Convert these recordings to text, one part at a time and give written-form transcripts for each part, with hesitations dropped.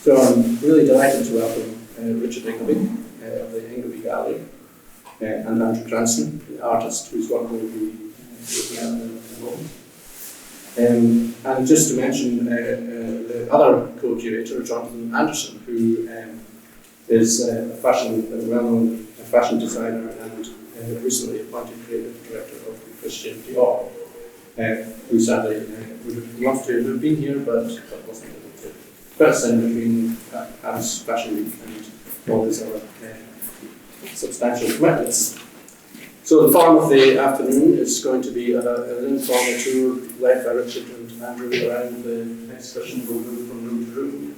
So I'm really delighted to welcome Richard Ingleby of the Ingleby Gallery and Andrew Cranston, the artist whose work will be looking at in a moment. And just to mention the other co-curator, Jonathan Anderson, who is a well-known fashion designer and recently appointed creative director of the Christian Dior, who sadly would have loved to have been here, but wasn't able to. First in between Paris Fashion Week and all these other substantial commitments. So the form of the afternoon is going to be an informal tour led by Richard and Andrew around the exhibition. We'll move from room to room.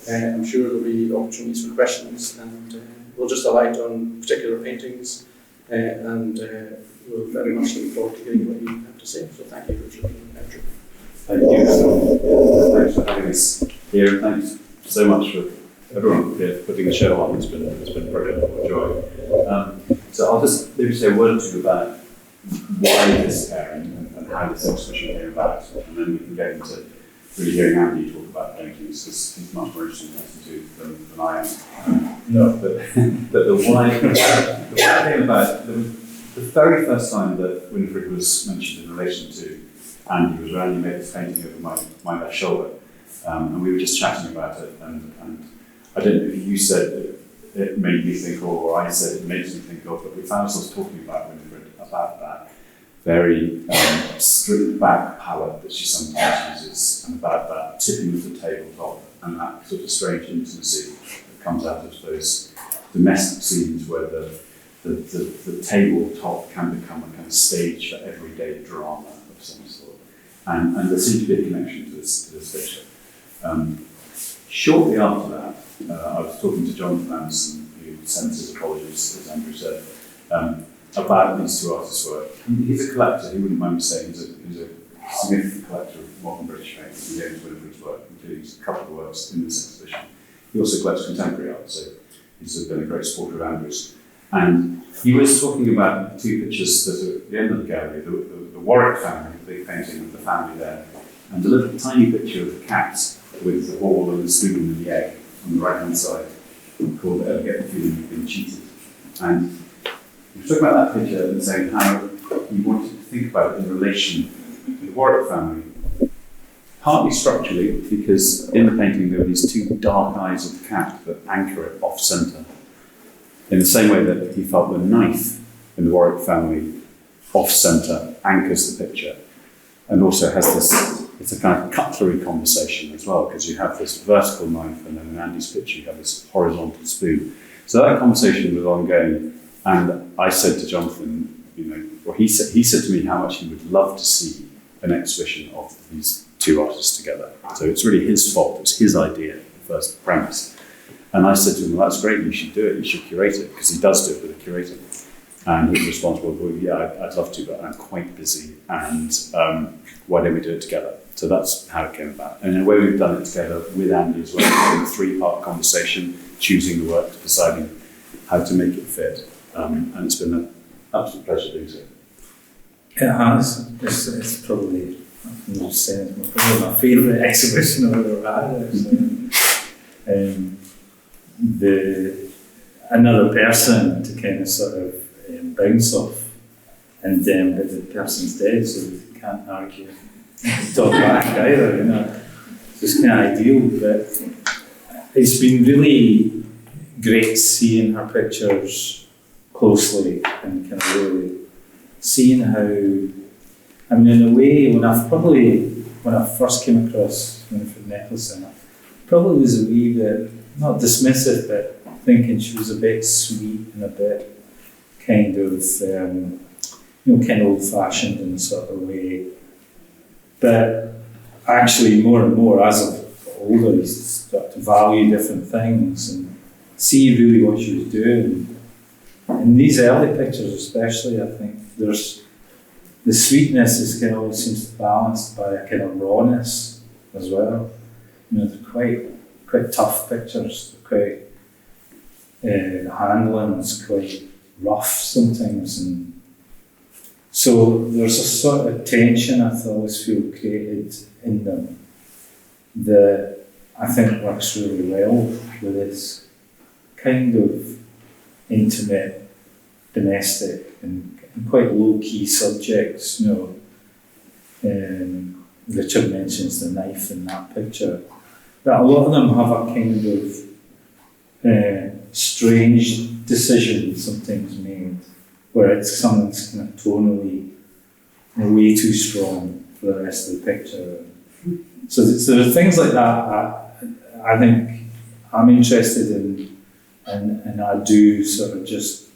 I'm sure there'll be opportunities for questions, and we'll just alight on particular paintings, and we'll very much look forward to hearing what you have to say. So thank you, Richard and Andrew. Thank you. Thanks for having us here. Thanks so much for everyone here putting the show on. It's been brilliant. Enjoy. So I'll just maybe say a word or two about why this pairing and how this exhibition came about, and then we can get into really hearing Andy talk about paintings, because he's much more interesting to do than I am. But the why came about, the very first time that Winifred was mentioned in relation to Andy was when Andy made this painting over my left shoulder, and we were just chatting about it, and I don't know if you said it made me think, or I said it makes me think of, but we found ourselves talking about Winifred, about that very stripped back palette that she sometimes uses, and about that tipping of the tabletop and that sort of strange intimacy that comes out of those domestic scenes where the tabletop can become a kind of stage for everyday drama of some sort. And there seemed to be a connection to this picture. Shortly after that, I was talking to Jonathan Anderson, who sent his apologies, as Andrew said, about these two artists' work. He's a collector, he wouldn't mind me saying, he's a significant collector of modern British painting. He owns Winifred's work, including a couple of works in this exhibition. He also collects contemporary art, so he's been a great supporter of Andrew's. And he was talking about two pictures that are at the end of the gallery, the Warwick family, the big painting with the family there, and a little tiny picture of the cat with the ball and the spoon and the egg on the right-hand side, called Ever Get the Feeling You've Been Cheated. And he was talking about that picture and saying how he wanted to think about it in relation to the Warwick family, partly structurally, because in the painting there were these two dark eyes of the cat that anchor it off-centre, in the same way that he felt the knife in the Warwick family off-centre anchors the picture, and also has this, it's a kind of cutlery conversation as well, because you have this vertical knife, and then in Andy's picture you have this horizontal spoon. So that conversation was ongoing, and I said to Jonathan, he said to me how much he would love to see an exhibition of these two artists together. So it's really his fault, it was his idea, the first premise. And I said to him, well, that's great, you should do it, you should curate it, because he does do it with a curator. And he was responsible, well, yeah, I'd love to, but I'm quite busy, and why don't we do it together? So that's how it came about. And in a way, we've done it together with Andy as well, in a three-part conversation, choosing the work, deciding how to make it fit. And it's been an absolute pleasure doing so. It has. It's probably, I'm not saying it's probably my favourite exhibition I've ever had. Another person to kind of sort of bounce off, and but the person's dead, so you can't argue talk back either, So it's kind of ideal, but it's been really great seeing her pictures closely and kind of really seeing how, in a way, when I first came across Winifred Nicholson, I probably was a wee bit, not dismissive, but thinking she was a bit sweet and a bit kind of, kind of old-fashioned in a sort of way. But actually, more and more, as I've older, you start to value different things and see really what she was doing. In these early pictures especially, I think there's the sweetness is kind of always seems balanced by a kind of rawness as well. They're quite tough pictures. They're quite the handling is quite rough sometimes, and so there's a sort of tension I always feel created in them that I think works really well with this kind of intimate, domestic, and quite low-key subjects. Richard mentions the knife in that picture. That a lot of them have a kind of strange decision sometimes made, where it's something's kind of tonally way too strong for the rest of the picture. So there are things like that I think I'm interested in, and I do sort of just,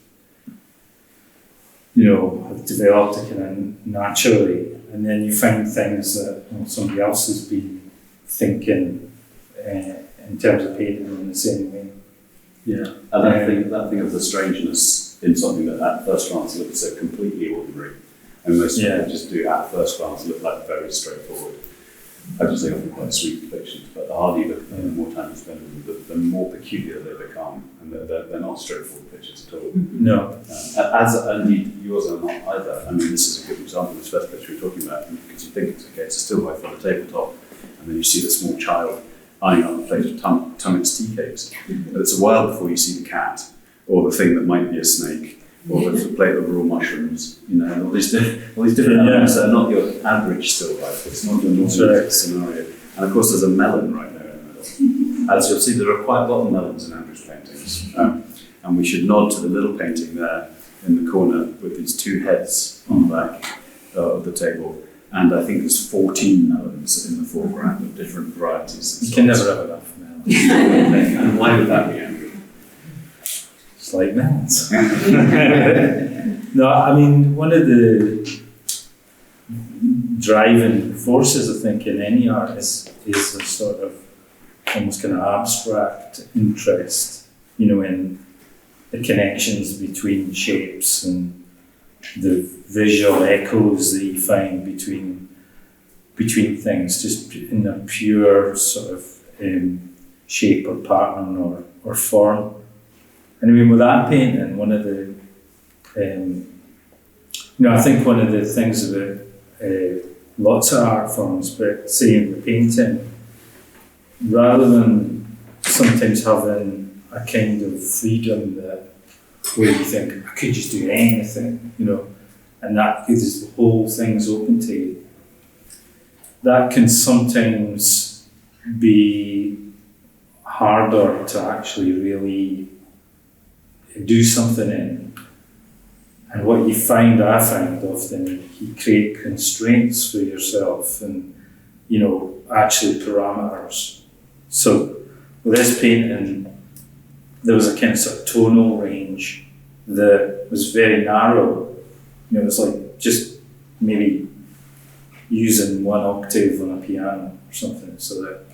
have developed it kind of naturally, and then you find things that somebody else has been thinking in terms of painting in the same way. Yeah, and that thing of the strangeness in something that at first glance looks so completely ordinary, and most people just do at first glance look like very straightforward. I just think often quite sweet depictions, but the harder you look at them, the more time you spend with them, the more peculiar they become, and they're not straightforward pictures at all. No. As indeed yours are not either. I mean, this is a good example of this first picture we're talking about, because you think it's okay, it's a still life on a tabletop, and then you see the small child eyeing up a plate of Tunnocks tea cakes. But it's a while before you see the cat, or the thing that might be a snake, or there's a plate of raw mushrooms, and all these different elements that are not your average still life. It's not your normal scenario. And of course, there's a melon right there in the middle. As you'll see, there are quite a lot of melons in Andrew's paintings, and we should nod to the little painting there in the corner with these two heads on the back of the table. And I think there's 14 melons in the foreground of different varieties. You can never have enough melons. And why would that be, Andrew? It's like melons. No, I mean, one of the driving forces, I think, in any art is a sort of almost kind of abstract interest, in the connections between shapes and the visual echoes that you find between things, just in a pure sort of shape or pattern or form. Anyway, with that painting, one of the, I think one of the things about lots of art forms, but say in the painting, rather than sometimes having a kind of freedom where you think, I could just do anything, and that gives the whole thing's open to you. That can sometimes be harder to actually really do something in. And what I find often, you create constraints for yourself and, actually parameters. So with this painting, there was a kind of sort of tonal range that was very narrow. It was like just maybe using one octave on a piano or something, so that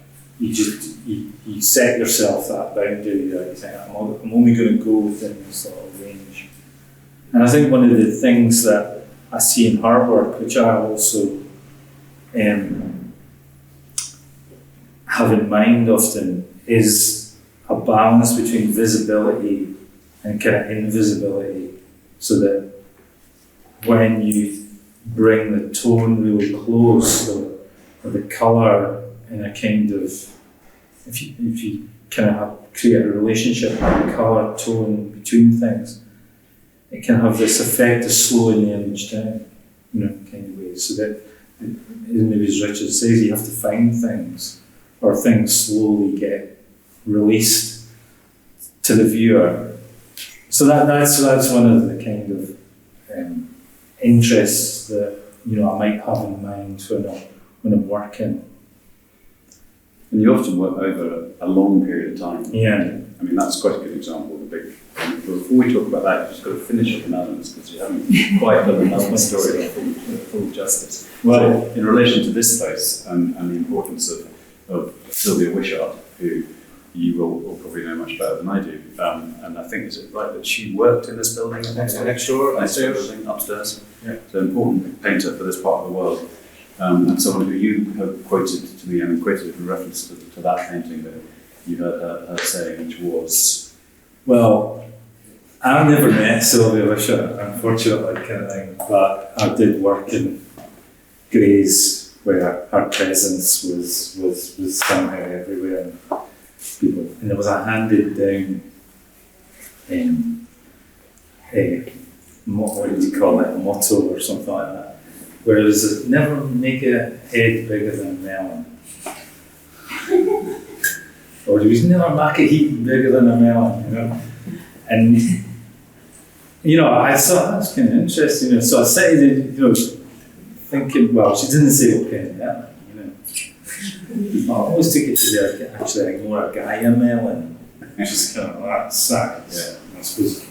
you set yourself that boundary that you think, I'm only going to go within this sort of range. And I think one of the things that I see in her work, which I also have in mind often, is a balance between visibility and kind of invisibility, so that when you bring the tone really close, or the colour in a kind of, if you kind of create a relationship with the colour tone between things, it can have this effect of slowing the image down, kind of way, so that, maybe as Richard says, you have to find things, or things slowly get released to the viewer. So that's one of the kind of interests that I might have in mind when I'm working. And you often work over a long period of time. Yeah. I mean, that's quite a good example of the big. Before we talk about that, you've just got to finish up the melons, because you haven't quite done the melon story in full justice. Well, so in relation to this place and the importance of Sylvia Wishart, who you will probably know much better than I do, and I think, is it right that she worked in this building? Next door, upstairs. Yeah. So an important painter for this part of the world, and someone who you have quoted to me and quoted in reference to that painting that you heard her saying, which was, well, I've never met Sylvia Wishart, unfortunately, kind of thing, but I did work in Gray's where her presence was somehow everywhere. And there was a handed down, what did you call it, a motto or something like that, where it was never make a head bigger than a melon. Or it was never make a heap bigger than a melon, you know. And I thought that's kind of interesting. So I started, thinking, well, she didn't say what kind of melon, I always took it to be actually more a Gaia melon, just kind of that size. I suppose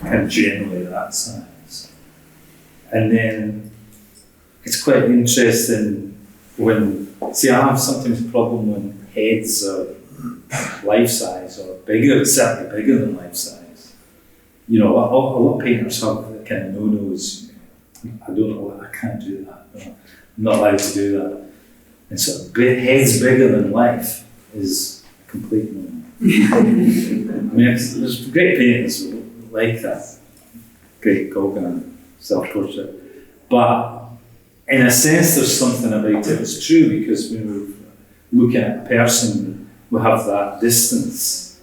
kind of generally that size. And then it's quite interesting I have sometimes a problem when heads are life size or bigger, certainly bigger than life size. A lot of painters have the kind of no-nos. I don't know, I can't do that. I'm not allowed to do that. And so heads bigger than life is a complete no. There's great painters like that. Great Gauguin self-portrait. But in a sense, there's something about it that's true, because when we're looking at a person, we have that distance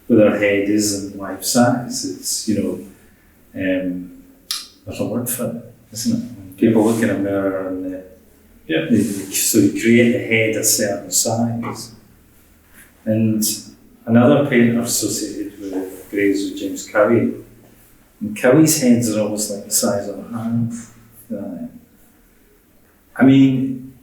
where their head isn't life size. It's, there's a word for it, isn't it? When people look in a mirror and so you create the head a certain size. And another painter associated with Graves was James Cowie. And Cowie's heads are almost like the size of a hand. I mean,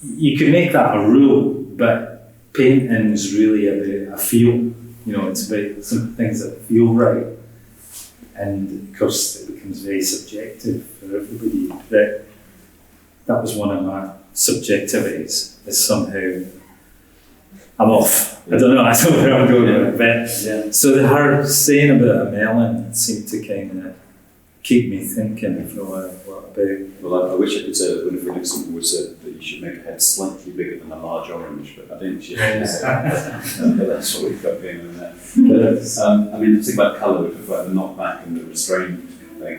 you could make that a rule, but painting is really about a feel. It's about some things that feel right. And of course, it becomes very subjective for everybody. But that was one of my subjectivities, is somehow I'm off. I don't know where I'm going with it. But so her saying about a melon seemed to kind of keep me thinking for a while. What about? Well, I wish I could say that Winifred Nicholson always said that you should make a head slightly bigger than a large orange, but I don't think she actually said that. But that's what we've got going on there. But, the thing about colour, we talk about the knockback and the restrained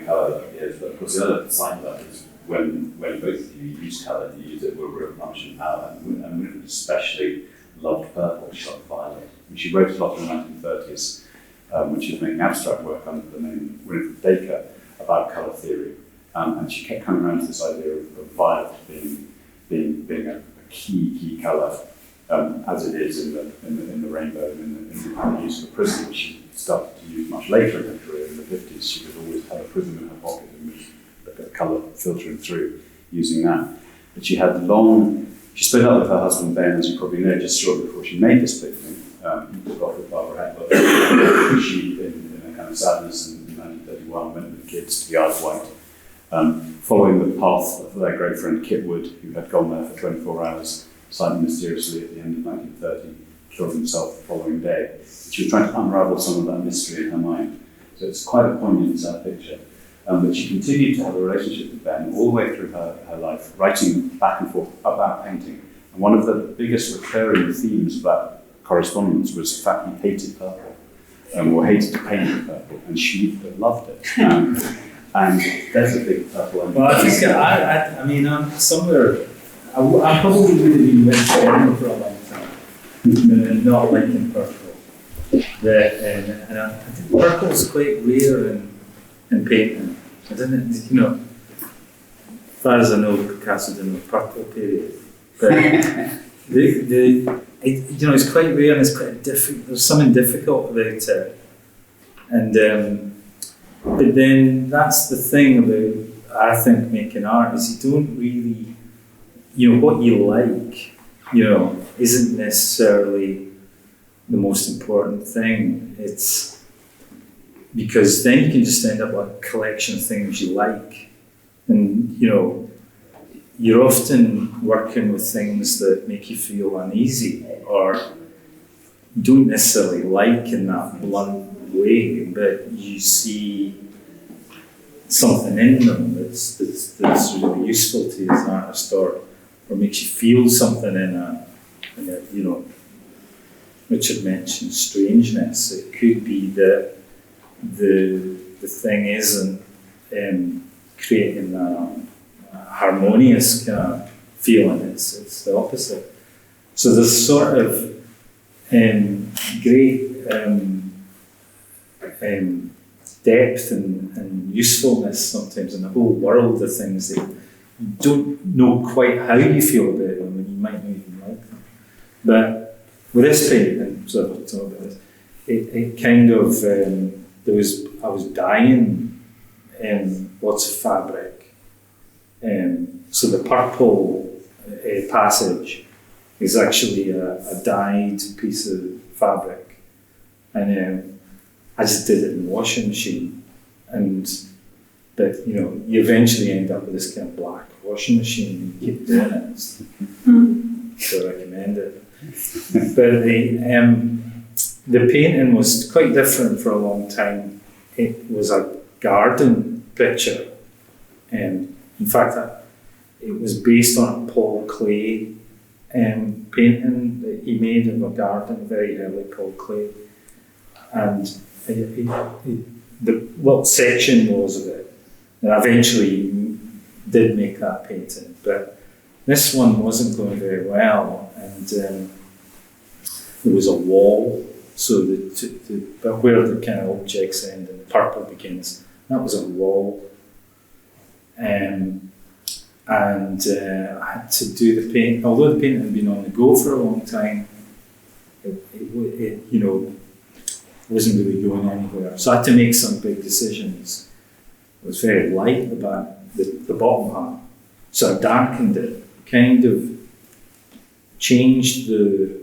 colour that is, but of course the other side of that is when both of you use colour, you use it with real punch and power. And Winifred especially loved purple, she loved violet. And she wrote a lot in the 1930s when she was making abstract work under the name Winifred Dacre about colour theory. And she kept coming around to this idea of violet being a key colour, as it is in the rainbow and in the use of the prism, which she started to use much later in her career. In the 50s, she would always have a prism in her pocket and would look at colour filtering through using that. But she split up with her husband Ben, as you probably know, just shortly before she made this big thing. He took off with Barbara Hepburn. She, in a kind of sadness in 1931, went with the kids to the Isle of Wight. Following the path of their great friend Kit Wood, who had gone there for 24 hours, slightly mysteriously at the end of 1930, killed himself the following day. She was trying to unravel some of that mystery in her mind. So it's quite a poignant, sad picture. But she continued to have a relationship with Ben all the way through her life, writing back and forth about painting. And one of the biggest recurring themes of that correspondence was the fact he hated purple, or hated to paint with purple, and she loved it. And there's a big purple. Well, I think I'm somewhere. I probably would have been with Stromness for a long time, not liking purple. And I think purple is quite rare in painting. I didn't, as far as I know, Picasso didn't have purple period. But it's quite rare and it's quite difficult. There's something difficult about it. And but then that's the thing about, I think, making art, is you don't really, what you like, isn't necessarily the most important thing. It's because then you can just end up with a collection of things you like. And, you're often working with things that make you feel uneasy or you don't necessarily like in that blunt way, but you see something in them that's really useful to you as an artist, or makes you feel something in a Richard mentioned strangeness. It could be that the thing isn't creating a harmonious kind of feeling. It's the opposite. So there's sort of great depth and usefulness sometimes in the whole world of things that you don't know quite how you feel about them, and you might not even like them. But with this painting, so I'll talk about this, it kind of, I was dyeing lots of fabric. So the purple passage is actually a dyed piece of fabric. And I just did it in the washing machine. But you eventually end up with this kind of black washing machine and you keep doing it. So I recommend it. But the painting was quite different for a long time. It was a garden picture. In fact, it was based on a Paul Klee painting that he made of a garden, very early Paul Klee. And the little section was of it. And I eventually did make that painting, but this one wasn't going very well. And there was a wall, so but where the kind of objects end and the purple begins, that was a wall. And I had to do the paint, although the painting had been on the go for a long time, it wasn't really going anywhere. So I had to make some big decisions. It was very light about the bottom half. So I darkened it, kind of changed the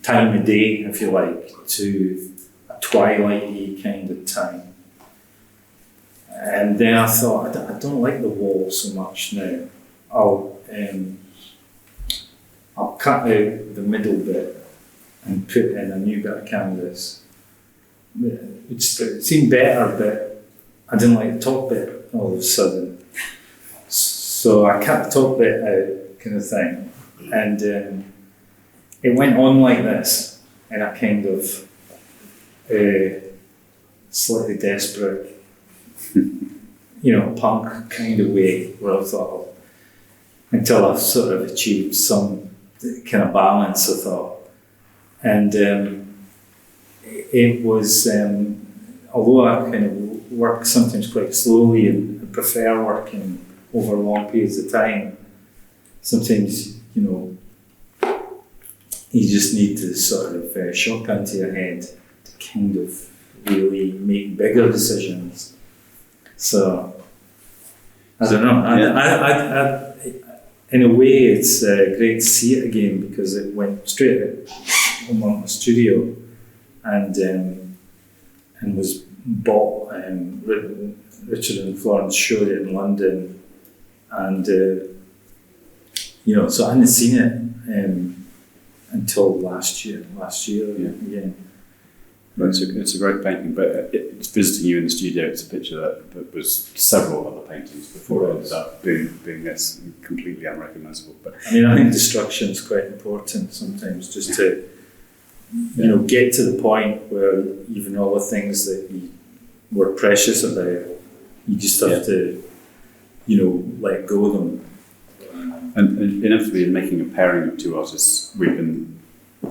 time of day, if you like, to a twilight-y kind of time. And then I thought, I don't like the wall so much now. I'll cut out the middle bit and put in a new bit of canvas. It seemed better, but I didn't like the top bit all of a sudden. So I cut the top bit out, kind of thing. And it went on like this, in a kind of slightly desperate, punk kind of way, where I thought, until I've sort of achieved some kind of balance, I thought. And it was, although I kind of work sometimes quite slowly and prefer working over long periods of time, sometimes, you just need to sort of shotgun to your head to kind of really make bigger decisions. So, I don't know. I in a way, it's great to see it again because it went straight out on the studio and was bought. Richard and Florence showed it in London, and so I hadn't seen it until last year again. Well, it's a great painting, but it's visiting you in the studio. It's a picture that was several other paintings before it ended up being this completely unrecognisable. But I think destruction is quite important sometimes, just to get to the point where even all the things that you were precious about, you just have to let go of them. And inevitably, in making a pairing of two artists, we've been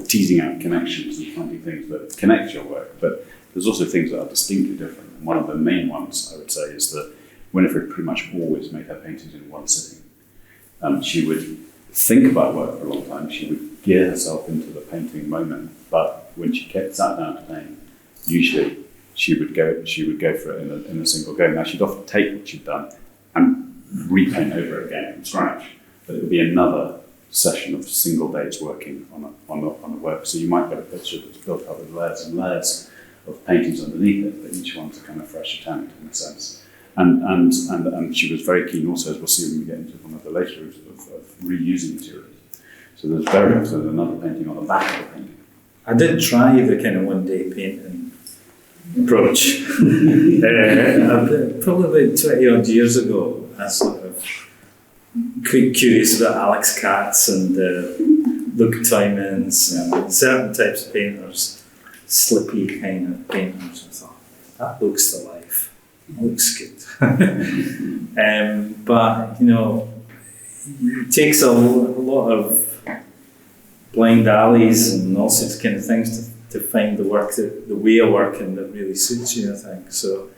teasing out connections and finding things that connect your work, but there's also things that are distinctly different. And one of the main ones, I would say, is that Winifred pretty much always made her paintings in one sitting. She would think about work for a long time. She would gear herself into the painting moment, but when she sat down to paint, usually she would go for it in a single go. Now, she'd often take what she'd done and repaint over it again from scratch, but it would be another session of single days working on a work. So you might get a picture that's built up with layers and layers of paintings underneath it, but each one's a kind of fresh attempt in a sense. And she was very keen also, as we'll see when we get into one of the later routes, of reusing materials. So there's very often another painting on the back of the painting. I did try the kind of one-day painting approach. Probably about 20 odd years ago, I sort of quite curious about Alex Katz and Luke Tymans and certain types of painters, slippy kind of painters. I thought, that looks the life. looks good. But, you know, it takes a lot of blind alleys and all sorts of kind of things to find the work, the way of working that really suits you, I think. So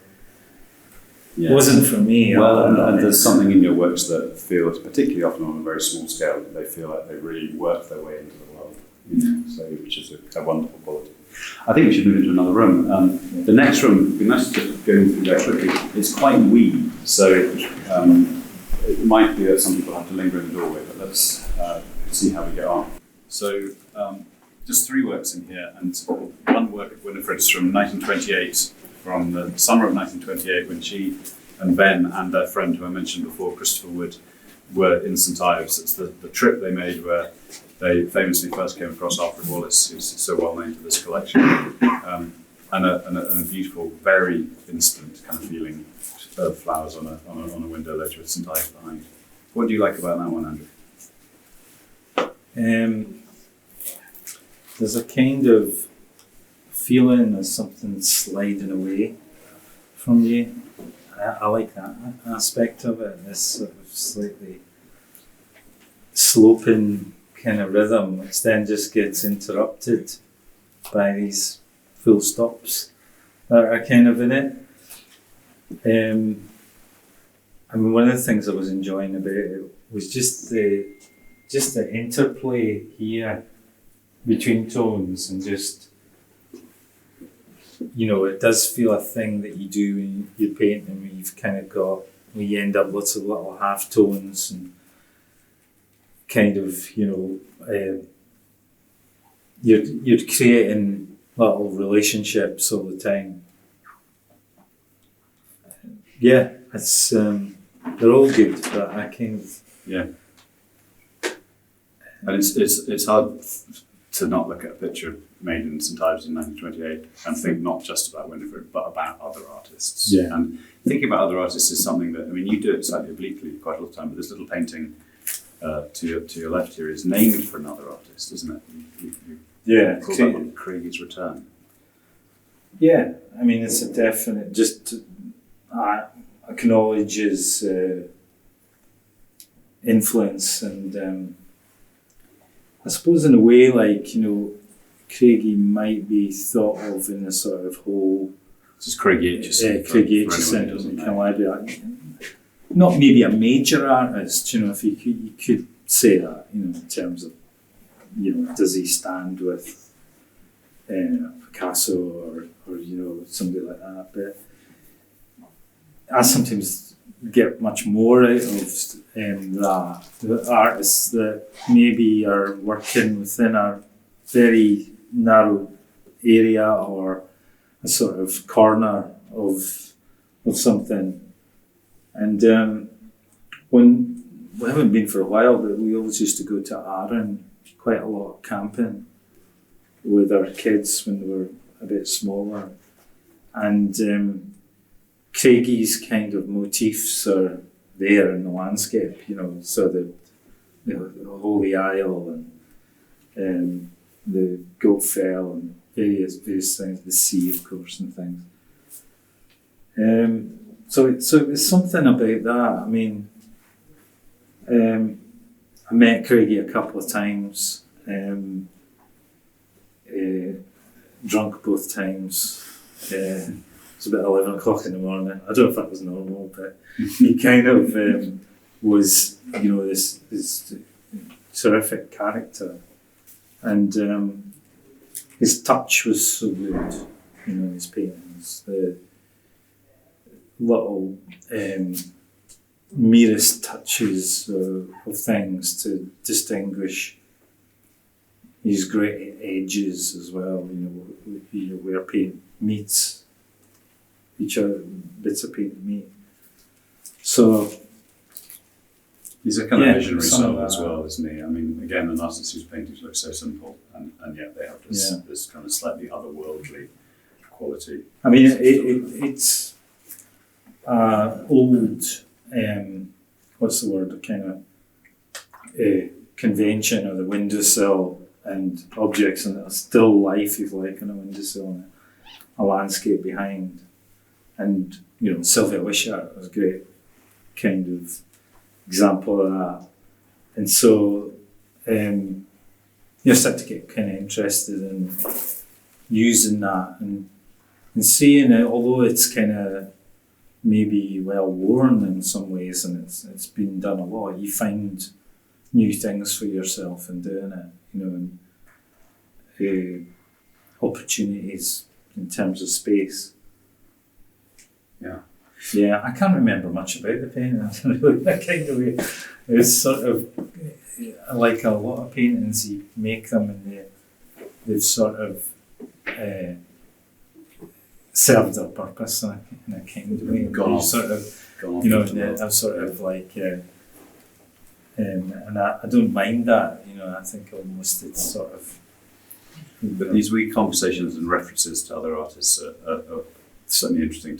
it wasn't for me. Well, and there's something in your works that feels, particularly often on a very small scale, that they feel like they really work their way into the world, you know, so, which is a wonderful quality. I think we should move into another room. The next room, it'd be nice to just go through that quickly. It's quite wee, so it might be that some people have to linger in the doorway, but let's see how we get on. So, just 3 works in here, and one work of Winifred's from 1928, from the summer of 1928, when she and Ben and their friend who I mentioned before, Christopher Wood, were in St Ives. It's the trip they made where they famously first came across Alfred Wallace, who's so well known to this collection, and a beautiful, very instant kind of feeling of flowers on a window ledge with St Ives behind. What do you like about that one, Andrew? There's a kind of feeling of something sliding away from you. I like that aspect of it, this sort of slightly sloping kind of rhythm, which then just gets interrupted by these full stops that are kind of in it. I mean, one of the things I was enjoying about it was just the interplay here between tones, and just, you know, it does feel a thing that you do when you're painting, where you've kind of got, where you end up lots of little half tones and kind of, you know, you're creating little relationships all the time. Yeah, it's they're all good, but I kind of, yeah. And it's hard to not look at a picture made in St Ives in 1928 and think not just about Winifred, but about other artists. Yeah. And thinking about other artists is something that, I mean, you do it slightly obliquely quite a lot of time, but this little painting to your left here is named for another artist, isn't it? You call that one Craigie's Return. Yeah, I mean, it's a definite, just acknowledges influence, and I suppose in a way, like, you know, Craigie might be thought of in a sort of whole... This is Craigie Aitchison. Craigie Aitchison, kind of library. Not maybe a major artist, you know, if you could say that, you know, in terms of, you know, does he stand with Picasso or, you know, somebody like that. But I sometimes get much more out of the artists that maybe are working within a very narrow area or a sort of corner of something. And when we haven't been for a while, but we always used to go to Arran quite a lot, camping with our kids when they were a bit smaller. And Craigie's kind of motifs are there in the landscape, you know, so the Holy Isle and the Goat Fell and various things, the sea, of course, and things. So it's something about that. I mean, I met Craigie a couple of times, drunk both times. It was about 11 o'clock in the morning. I don't know if that was normal, but he kind of was, you know, this terrific character. And his touch was so good, you know, his paintings. The little merest touches of things to distinguish his great edges as well, you know, where paint meets each other, bits of paint meet. So he's a kind of visionary soul as well, isn't he? I mean, again, an artist whose paintings look so simple, and yet they have this kind of slightly otherworldly quality. I mean, it's old, what's the word, a kind of convention of the windowsill and objects and a still life, if you like, on a windowsill and a landscape behind. And Sylvia Wishart was a great kind of example of that. And so you start to get kind of interested in using that and seeing it, although it's kind of maybe well worn in some ways and it's been done a lot, you find new things for yourself in doing it, and opportunities in terms of space. Yeah, I can't remember much about the painting. Really, that kind of way. It's sort of like a lot of paintings. You make them and they've sort of served their purpose in a kind of way. Gone off. Sort of, Gone off I'm sort of like, and I don't mind that. I think almost it's sort of. But these wee conversations and references to other artists are certainly interesting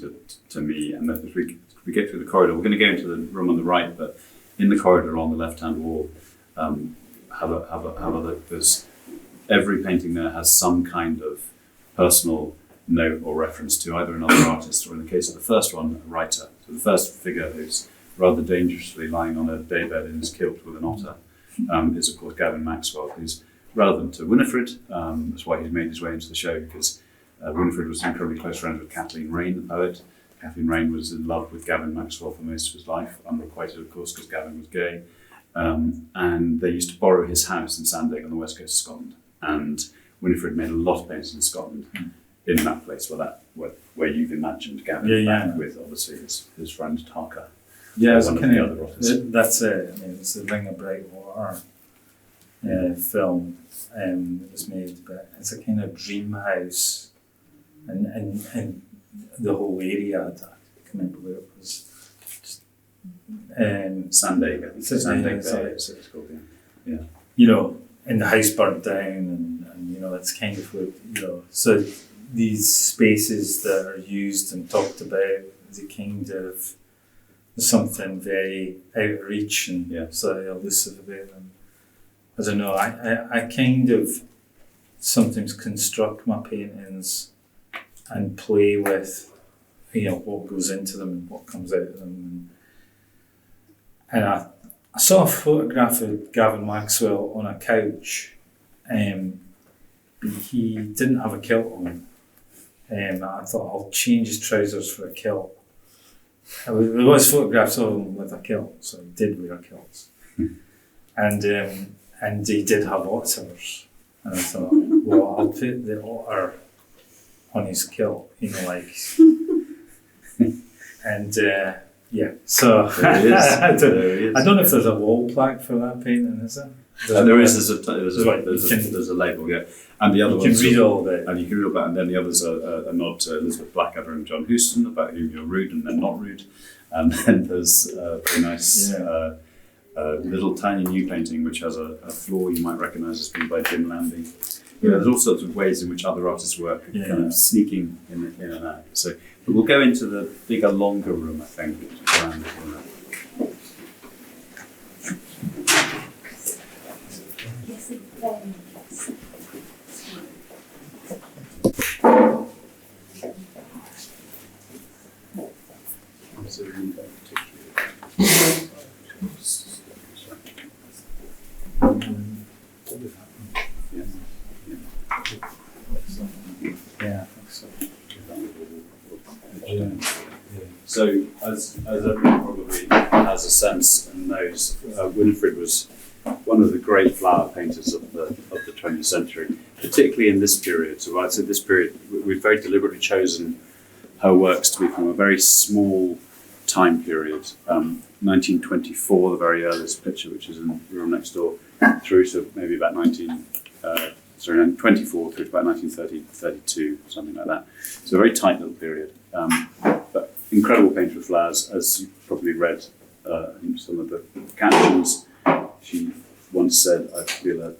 to me. And as we get through the corridor, we're going to go into the room on the right, but in the corridor along the left-hand wall, have a look. There's every painting there has some kind of personal note or reference to either another artist or, in the case of the first one, a writer. So the first figure who's rather dangerously lying on a daybed in his kilt with an otter is, of course, Gavin Maxwell, who's relevant to Winifred. That's why he's made his way into the show, because Winifred was incredibly close friends with Kathleen Raine, the poet. Kathleen Raine was in love with Gavin Maxwell for most of his life, unrequited, of course, because Gavin was gay. And they used to borrow his house in Sandig on the west coast of Scotland. And Winifred made a lot of paintings in Scotland, in that place where you've imagined Gavin back with, obviously, his friend Tarka. Yeah, it's one kind of the other artists. that's it. It's the Ring of Bright Water film that was made, but it's a kind of dream house, and the whole area. I can't remember where it was. Sandig, I think. Sandig Bay, it's called, yeah. And the house burnt down, and it's kind of so these spaces that are used and talked about, they kind of something very out of reach and sort of elusive about them. I don't know, I kind of sometimes construct my paintings and play with, what goes into them and what comes out of them. And I saw a photograph of Gavin Maxwell on a couch. He didn't have a kilt on. I thought, I'll change his trousers for a kilt. There was photographs of him with a kilt, so he did wear kilts. And he did have otters. And I thought, well, I'll put the otter on his kilt, and so I don't know if there's a wall plaque for that painting, is there? There's a label, yeah. And the other you can read all that. And you can read all that, and then the others are a nod to Elizabeth Blackadder and John Huston about whom you're rude and then not rude. And then there's a very nice little tiny new painting which has a floor you might recognise as being by Jim Landy. There's all sorts of ways in which other artists work, kind of sneaking in and out. So, but we'll go into the bigger, longer room, I think, which is around the corner. So, as everyone probably has a sense and knows, Winifred was one of the great flower painters of the 20th century, particularly in this period. So I'd say this period, we've very deliberately chosen her works to be from a very small time period, 1924, the very earliest picture, which is in the room next door, through to maybe about 1924 through to about 1930, 32, something like that. So a very tight little period. But incredible painter of flowers, as you probably read in some of the captions. She once said, "I feel a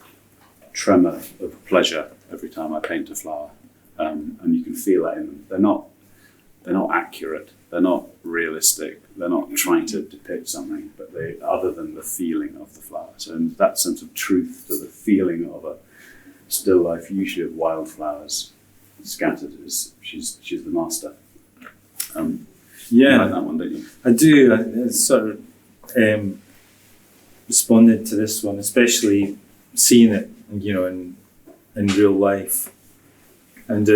tremor of pleasure every time I paint a flower," and you can feel that in them. They're not accurate. They're not realistic. They're not trying to depict something, but they, other than the feeling of the flower. So in that sense of truth to the feeling of a still life, usually of wildflowers scattered, she's the master. Yeah, You like that one, don't you? I do. I sort of responded to this one, especially seeing it, in real life. And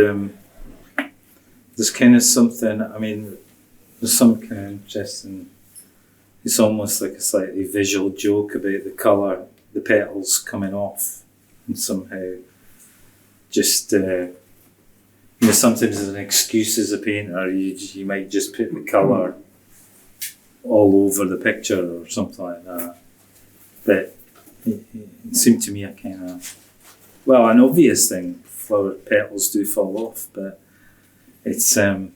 there's kind of something. I mean, there's some kind of interesting. It's almost like a slightly visual joke about the colour, the petals coming off, and somehow just. Sometimes as an excuse as a painter, you might just put the colour all over the picture or something like that. But it seemed to me a kind of, an obvious thing. Flower petals do fall off, but it's somehow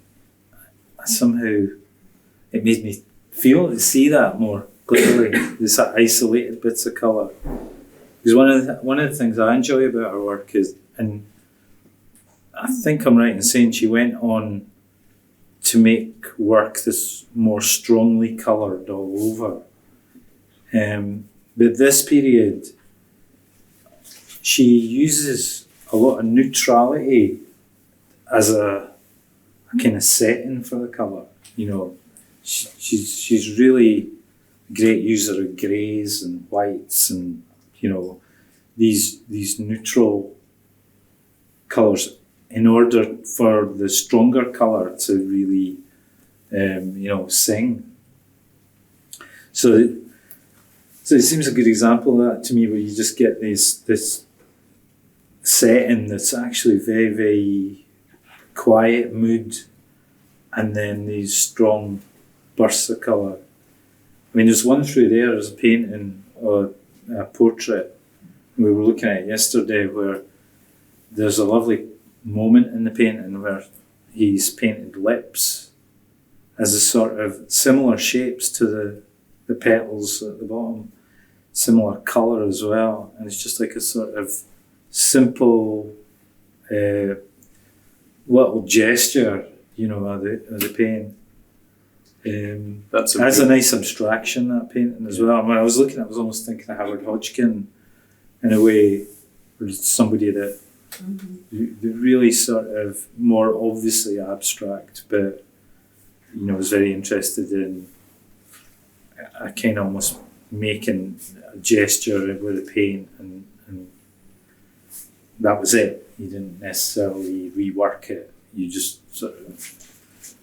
it made me see that more clearly. These isolated bits of colour. Because one of the things I enjoy about her work is, and I think I'm right in saying she went on to make work that's more strongly coloured all over. But this period, she uses a lot of neutrality as a kind of setting for the colour. She's really a great user of greys and whites and these neutral colours, in order for the stronger colour to really, sing. So it seems a good example of that to me, where you just get this setting that's actually very, very quiet mood, and then these strong bursts of colour. I mean, there's one through there's a painting or a portrait we were looking at yesterday, where there's a lovely moment in the painting where he's painted lips as a sort of similar shapes to the petals at the bottom, similar colour as well, and it's just like a sort of simple little gesture, of the paint. That's a nice abstraction, that painting as well. When I was looking at it, I was almost thinking of Howard Hodgkin in a way, or somebody that really sort of more obviously abstract, but was very interested in a kind of almost making a gesture with the paint, and that was it. You didn't necessarily rework it. You just sort of...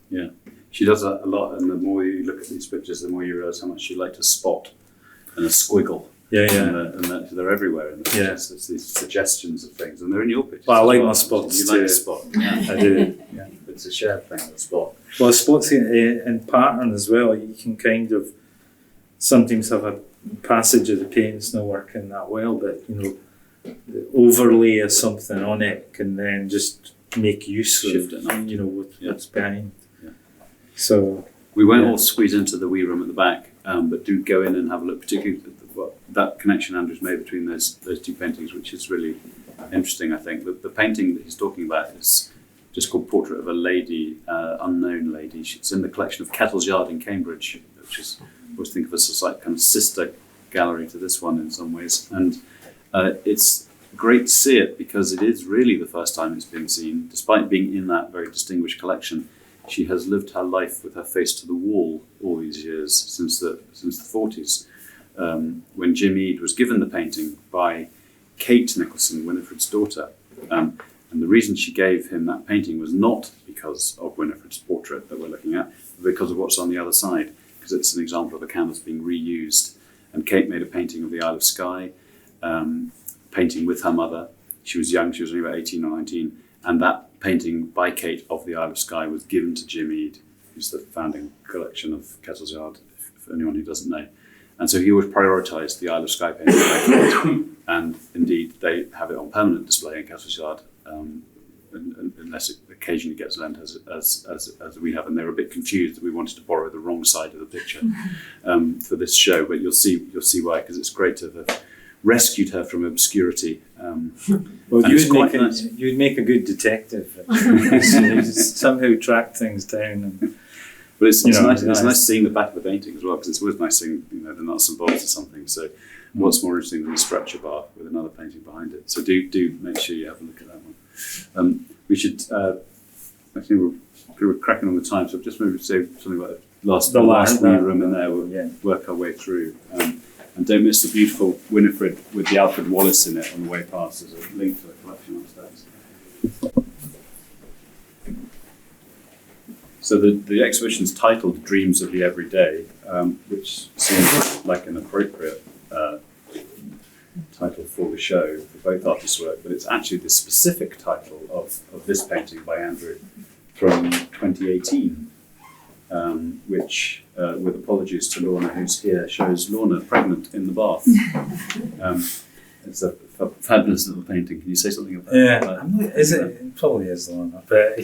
Yeah. She does that a lot, and the more you look at these pictures, the more you realise how much she liked a spot and a squiggle. Yeah. And they're everywhere in the pictures. It's these suggestions of things, and they're in your pictures. Well, I like my spots too. You like a spot. Yeah. I do. Yeah. It's a shared thing, the spot. Well, spots in pattern as well. You can kind of sometimes have a passage of the paint's not working that well, but the overlay of something on it can then just make use Shift of it, what's behind. Yeah. So we won't all squeeze into the wee room at the back, but do go in and have a look, particularly at that connection Andrew's made between those two paintings, which is really interesting. I think the painting that he's talking about is just called Portrait of a Lady, Unknown Lady. It's in the collection of Kettle's Yard in Cambridge, which is, I always think of as a kind of sister gallery to this one in some ways. And it's great to see it because it is really the first time it's been seen, despite being in that very distinguished collection. She has lived her life with her face to the wall all these years, since the 40s. When Jim Eade was given the painting by Kate Nicholson, Winifred's daughter. And the reason she gave him that painting was not because of Winifred's portrait that we're looking at, but because of what's on the other side, because it's an example of a canvas being reused. And Kate made a painting of the Isle of Skye, painting with her mother. She was young, she was only about 18 or 19, and that painting by Kate of the Isle of Skye was given to Jim Eade, who's the founding collection of Kettle's Yard, for anyone who doesn't know. And so he always prioritised the Isle of Skye painting, and indeed they have it on permanent display in Kettle's Yard, unless it occasionally gets lent as we have. And they were a bit confused that we wanted to borrow the wrong side of the picture for this show, but you'll see why, because it's great to have rescued her from obscurity. Well, you'd make a good detective. You somehow track things down. But it's nice seeing the back of the painting as well, because it's always nice seeing the nuts and bolts or something. So what's more interesting than a stretcher bar with another painting behind it? So do make sure you have a look at that one. We should I think we're cracking on the time, so I've just maybe say something about the last wee room in there. We'll work our way through. And don't miss the beautiful Winifred with the Alfred Wallace in it on the way past. There's a link to the collection upstairs. So the exhibition's titled Dreams of the Everyday, which seems like an appropriate title for the show, for both artists' work, but it's actually the specific title of this painting by Andrew from 2018, which, with apologies to Lorna who's here, shows Lorna pregnant in the bath. It's a fabulous little painting. Can you say something about that? It probably is Lorna, but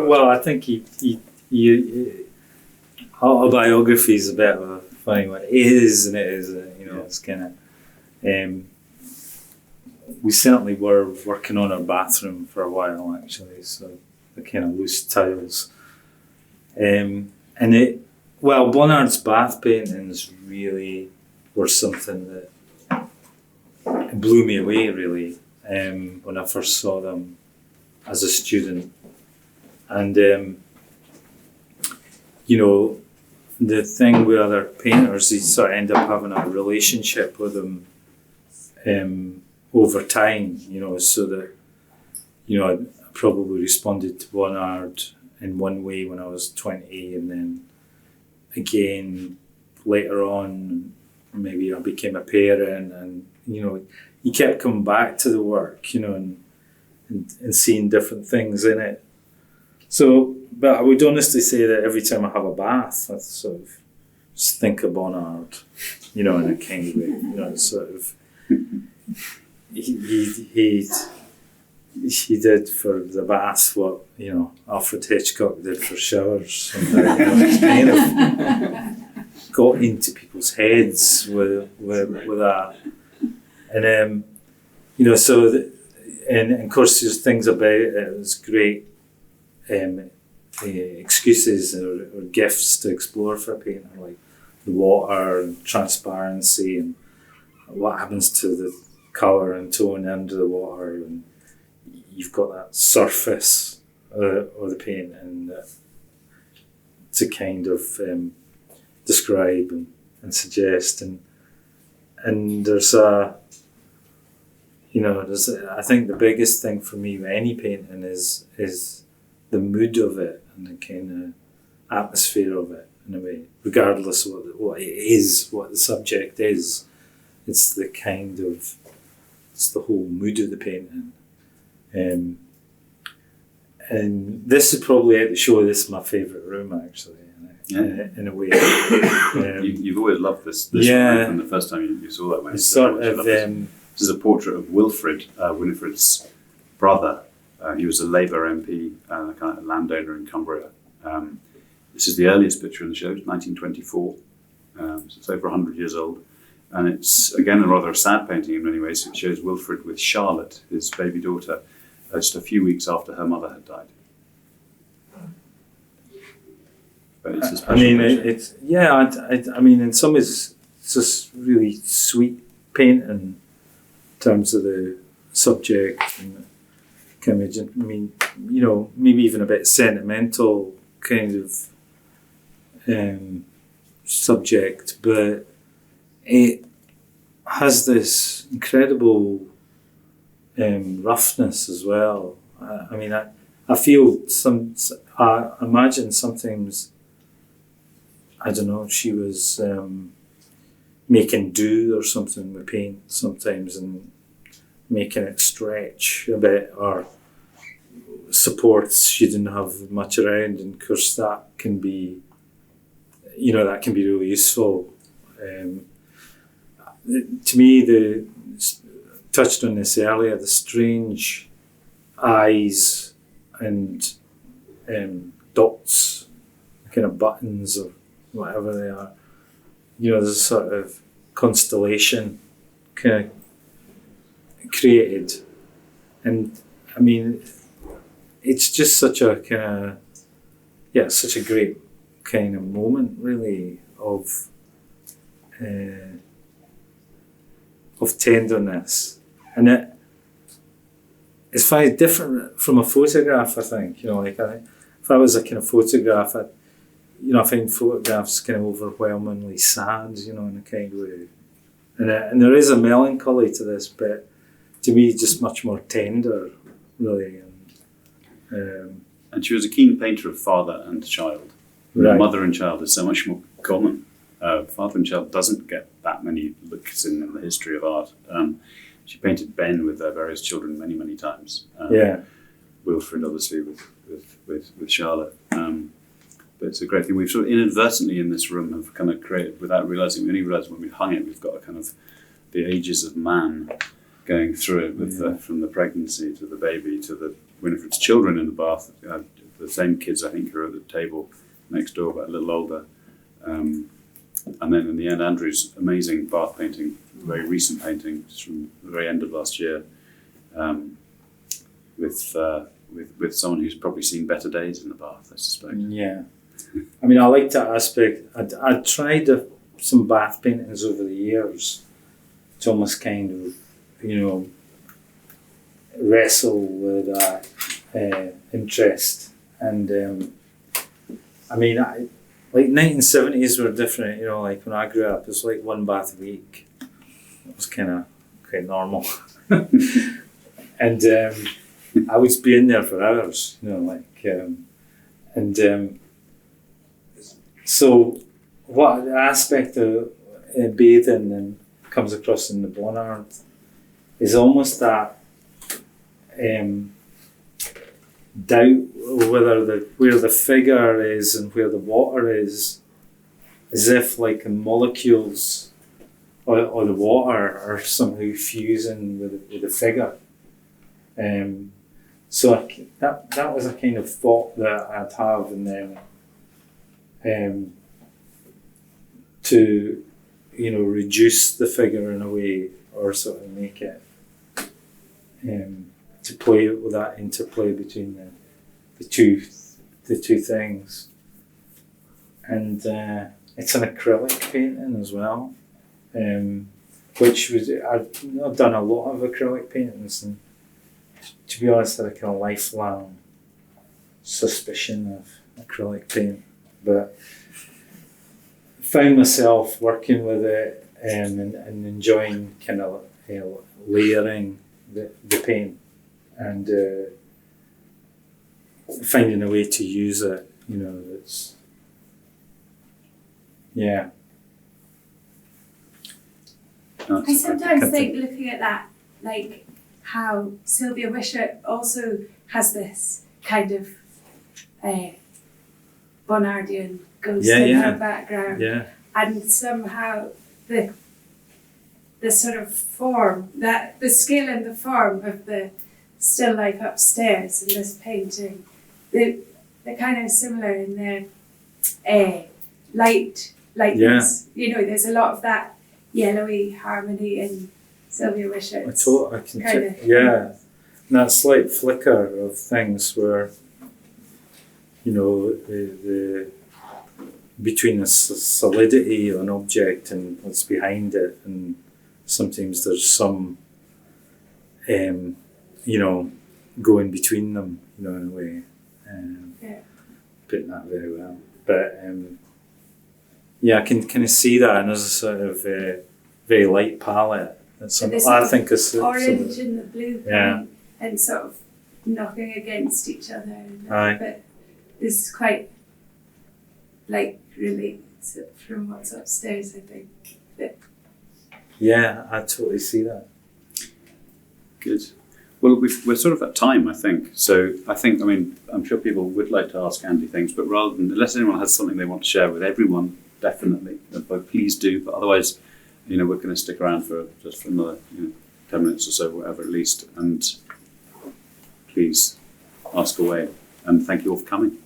well, I think he autobiography is a bit of a funny one. It is, and it isn't. It's kind of. We certainly were working on our bathroom for a while, actually. So the kind of loose tiles, Bonnard's bath paintings really were something that blew me away, really, when I first saw them as a student. And the thing with other painters, you sort of end up having a relationship with them over time, so that, I probably responded to Bonnard in one way when I was 20, and then again later on, maybe I became a parent, and, you kept coming back to the work, and seeing different things in it. So, but I would honestly say that every time I have a bath, I sort of just think of Bonnard, in a kind of way, sort of. He did for the bath what Alfred Hitchcock did for showers. Kind of got into people's heads with that, and and of course there's things about it. It was great. Excuses or gifts to explore for a painter, like the water and transparency and what happens to the colour and tone under the water, and you've got that surface of the paint and to kind of describe and suggest, and there's I think the biggest thing for me with any painting is the mood of it and the kind of atmosphere of it, in a way, regardless of what it is, what the subject is. It's the whole mood of the painting. And this is probably at the show. This is my favourite room, actually, in a way. You've always loved this room from the first time you saw that one. This is a portrait of Wilfred, Winifred's brother. He was a Labour MP and a kind of landowner in Cumbria. This is the earliest picture in the show, it's 1924. So it's over 100 years old. And it's, again, a rather sad painting in many ways. It shows Wilfred with Charlotte, his baby daughter, just a few weeks after her mother had died. But it's a special picture. in some ways, it's just really sweet painting in terms of the subject and image. Maybe even a bit sentimental kind of subject, but it has this incredible roughness as well. I feel I imagine sometimes, I don't know, she was making do or something with paint sometimes and making it stretch a bit, or supports she didn't have much around, and of course that can be really useful. To me, touched on this earlier, the strange eyes and dots, kind of buttons or whatever they are. There's a sort of constellation kind of created, and it's just such a kind of such a great kind of moment, really, of tenderness, and it's very different from a photograph, I think. Like if I was a kind of photograph, I find photographs kind of overwhelmingly sad, in a kind of way. And there is a melancholy to this, but to me, just much more tender, really. And she was a keen painter of father and child. Right. Mother and child is so much more common. Father and child doesn't get that many looks in the history of art. She painted Ben with their various children many, many times. Wilfred, obviously, with Charlotte. But it's a great thing. We've sort of inadvertently in this room have kind of created, without realising, we only realised when we hung it, we've got a kind of the ages of man going through it with from the pregnancy to the baby to the Winifred's children in the bath. The same kids, I think, who are at the table next door, but a little older. And then in the end, Andrew's amazing bath painting, very recent painting, just from the very end of last year, with someone who's probably seen better days in the bath, I suspect. Yeah. I mean, I like that aspect. I tried some bath paintings over the years to almost kind of, wrestle with that interest. And I mean, like 1970s were different, like when I grew up, it was like one bath a week. It was kind of quite normal. And I would be in there for hours, so what aspect of bathing and comes across in the Bonnard is almost that doubt whether where the figure is and where the water is, as if like the molecules or the water are somehow fusing with the figure. So that was a kind of thought that I'd have, and then to reduce the figure in a way, or sort of make it to play with that interplay between the two things. And it's an acrylic painting as well, which was I've done a lot of acrylic paintings, and to be honest, I had a kind of lifelong suspicion of acrylic paint, but found myself working with it and enjoying kind of layering the paint and finding a way to use it. It's I sometimes think, looking at that, like how Sylvia Wishart also has this kind of Bonnardian ghost in her background, and somehow the sort of form, that the scale and the form of the still life upstairs in this painting, they're kind of similar in their lightness. There's a lot of that yellowy harmony in Sylvia Wishart's and that slight flicker of things where the between the solidity of an object and what's behind it, and sometimes there's some going between them, in a way. Putting that very well. But I can kind of see that, and there's a sort of very light palette. I think is orange and the blue paint, and sort of knocking against each other. But this is quite relates from what's upstairs, I think. Yeah, I totally see that. Good. Well, we're sort of at time, I think. So I'm sure people would like to ask Andy things, but unless anyone has something they want to share with everyone, definitely, please do. But otherwise, we're going to stick around for another 10 minutes or so, whatever, at least. And please ask away. And thank you all for coming.